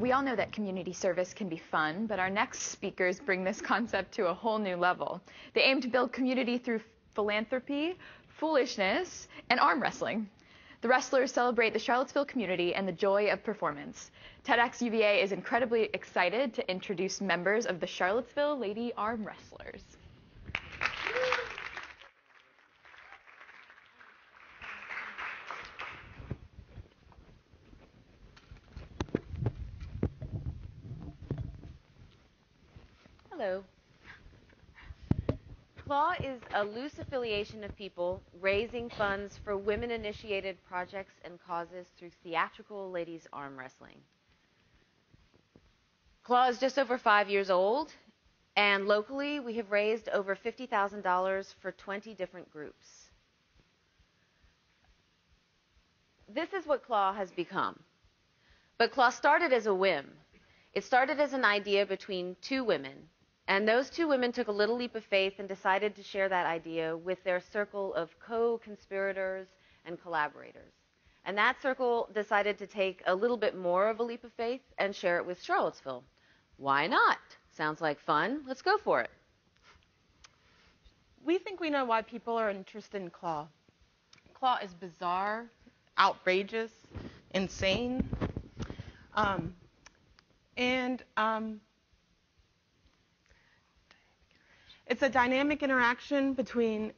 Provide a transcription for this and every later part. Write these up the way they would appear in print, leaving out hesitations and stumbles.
We all know that community service can be fun, but our next speakers bring this concept to a whole new level. They aim to build community through philanthropy, foolishness, and arm wrestling. The wrestlers celebrate the Charlottesville community and the joy of performance. TEDxUVA is incredibly excited to introduce members of the Charlottesville Lady Arm Wrestlers. Hello. CLAW is a loose affiliation of people raising funds for women-initiated projects and causes through theatrical ladies arm wrestling. CLAW is just over 5 years old, and locally we have raised over $50,000 for 20 different groups. This is what CLAW has become. But CLAW started as a whim. It started as an idea between two women. And those two women took a little leap of faith and decided to share that idea with their circle of co-conspirators and collaborators. And that circle decided to take a little bit more of a leap of faith and share it with Charlottesville. Why not? Sounds like fun. Let's go for it. We think we know why people are interested in CLAW. CLAW is bizarre, outrageous, insane, it's a dynamic interaction between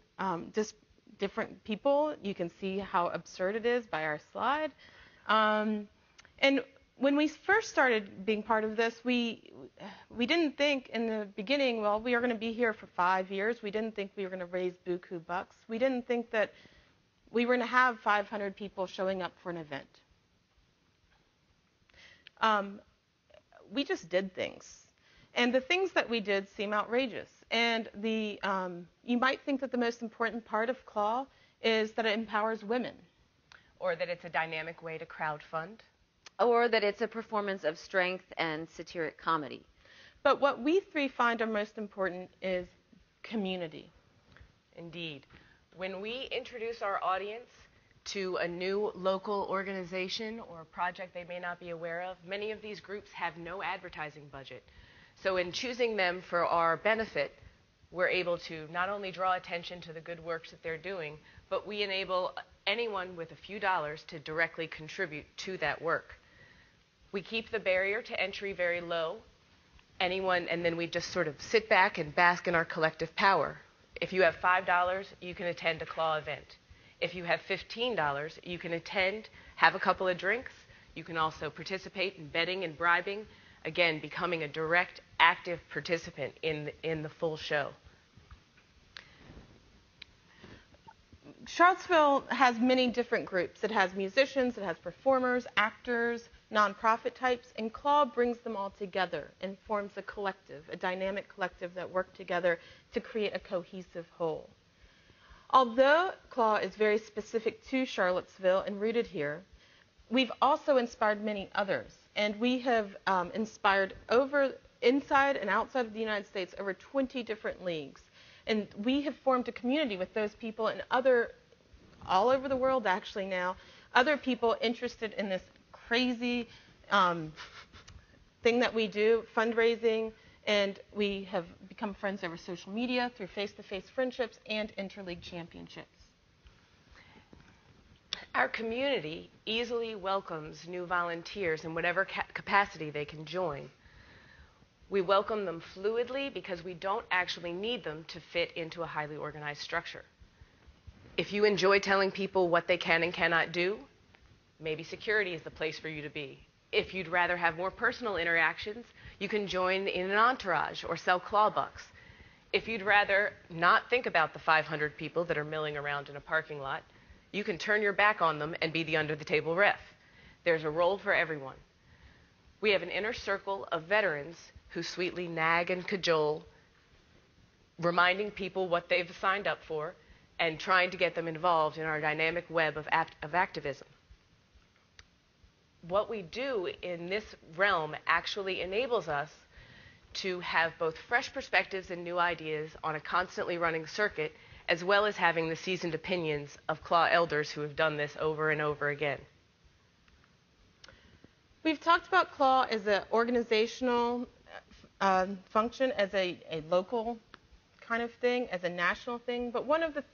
just different people. You can see how absurd it is by our slide. And when we first started being part of this, we didn't think in the beginning, well, we are going to be here for 5 years. We didn't think we were going to raise buku bucks. We didn't think that we were going to have 500 people showing up for an event. We just did things. And the things that we did seem outrageous. And you might think that the most important part of CLAW is that it empowers women. Or that it's a dynamic way to crowdfund. Or that it's a performance of strength and satiric comedy. But what we three find are most important is community. Indeed. When we introduce our audience to a new local organization or a project they may not be aware of, many of these groups have no advertising budget. So in choosing them for our benefit, we're able to not only draw attention to the good works that they're doing, but we enable anyone with a few dollars to directly contribute to that work. We keep the barrier to entry very low. And then we just sort of sit back and bask in our collective power. If you have $5, you can attend a CLAW event. If you have $15, you can attend, have a couple of drinks. You can also participate in betting and bribing. Again, becoming a direct, active participant in the full show. Charlottesville has many different groups. It has musicians, it has performers, actors, nonprofit types, and CLAW brings them all together and forms a collective, a dynamic collective that work together to create a cohesive whole. Although CLAW is very specific to Charlottesville and rooted here, we've also inspired many others. And we have inspired inside and outside of the United States over 20 different leagues. And we have formed a community with those people and all over the world actually now, other people interested in this crazy thing that we do, fundraising, and we have become friends over social media through face-to-face friendships and interleague championships. Our community easily welcomes new volunteers in whatever capacity they can join. We welcome them fluidly because we don't actually need them to fit into a highly organized structure. If you enjoy telling people what they can and cannot do, maybe security is the place for you to be. If you'd rather have more personal interactions, you can join in an entourage or sell CLAW bucks. If you'd rather not think about the 500 people that are milling around in a parking lot, you can turn your back on them and be the under-the-table ref. There's a role for everyone. We have an inner circle of veterans who sweetly nag and cajole, reminding people what they've signed up for and trying to get them involved in our dynamic web of activism. What we do in this realm actually enables us to have both fresh perspectives and new ideas on a constantly running circuit, as well as having the seasoned opinions of CLAW elders who have done this over and over again. We've talked about CLAW as an organizational function, as a local kind of thing, as a national thing, but one of the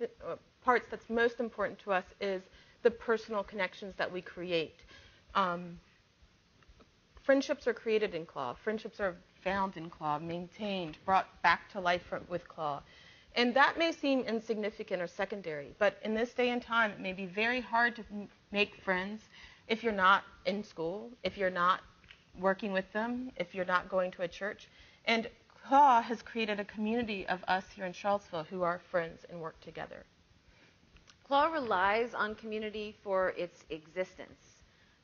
parts that's most important to us is the personal connections that we create. Friendships are created in CLAW. Friendships are found in CLAW, maintained, brought back to life with CLAW. And that may seem insignificant or secondary, but in this day and time, it may be very hard to make friends if you're not in school, if you're not working with them, if you're not going to a church. And CLAW has created a community of us here in Charlottesville who are friends and work together. CLAW relies on community for its existence.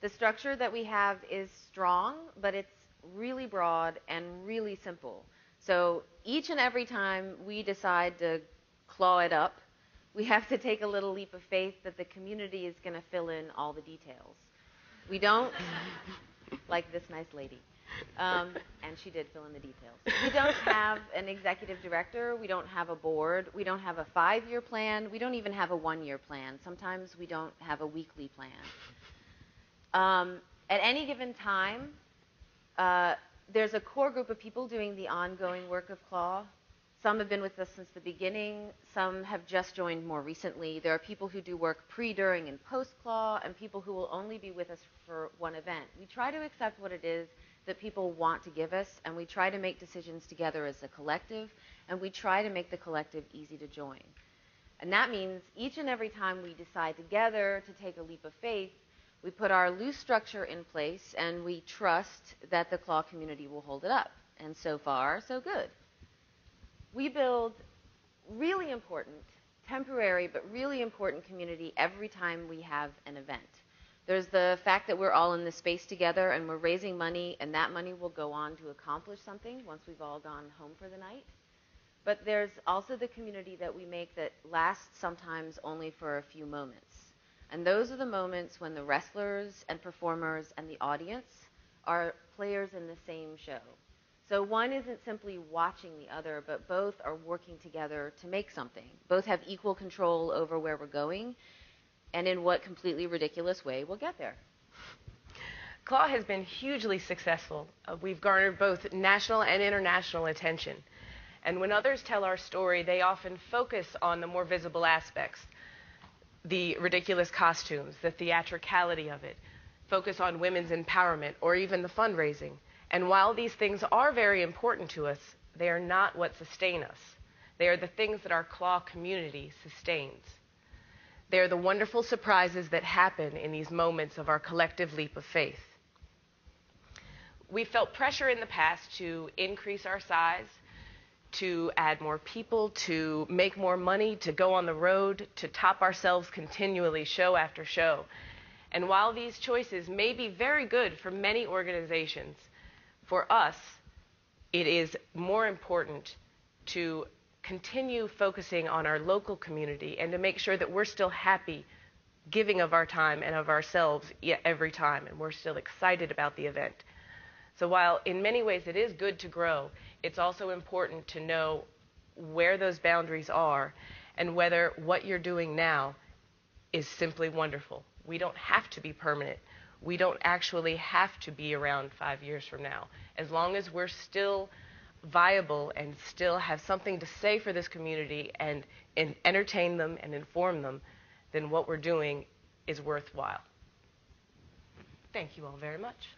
The structure that we have is strong, but it's really broad and really simple. So each and every time we decide to claw it up, we have to take a little leap of faith that the community is going to fill in all the details. We don't, like this nice lady, and she did fill in the details. We don't have an executive director. We don't have a board. We don't have a 5-year plan. We don't even have a 1-year plan. Sometimes we don't have a weekly plan. At any given time, there's a core group of people doing the ongoing work of CLAW. Some have been with us since the beginning. Some have just joined more recently. There are people who do work pre, during, and post-CLAW, and people who will only be with us for one event. We try to accept what it is that people want to give us, and we try to make decisions together as a collective, and we try to make the collective easy to join. And that means each and every time we decide together to take a leap of faith, we put our loose structure in place, and we trust that the CLAW community will hold it up. And so far, so good. We build really important, temporary, but really important community every time we have an event. There's the fact that we're all in this space together, and we're raising money, and that money will go on to accomplish something once we've all gone home for the night. But there's also the community that we make that lasts sometimes only for a few moments. And those are the moments when the wrestlers and performers and the audience are players in the same show. So one isn't simply watching the other, but both are working together to make something. Both have equal control over where we're going and in what completely ridiculous way we'll get there. CLAW has been hugely successful. We've garnered both national and international attention. And when others tell our story, they often focus on the more visible aspects. The ridiculous costumes, the theatricality of it, focus on women's empowerment, or even the fundraising. And while these things are very important to us, they are not what sustain us. They are the things that our CLAW community sustains. They are the wonderful surprises that happen in these moments of our collective leap of faith. We felt pressure in the past to increase our size, to add more people, to make more money, to go on the road, to top ourselves continually, show after show. And while these choices may be very good for many organizations, for us, it is more important to continue focusing on our local community and to make sure that we're still happy giving of our time and of ourselves every time, and we're still excited about the event. So while in many ways it is good to grow, it's also important to know where those boundaries are and whether what you're doing now is simply wonderful. We don't have to be permanent. We don't actually have to be around 5 years from now. As long as we're still viable and still have something to say for this community and entertain them and inform them, then what we're doing is worthwhile. Thank you all very much.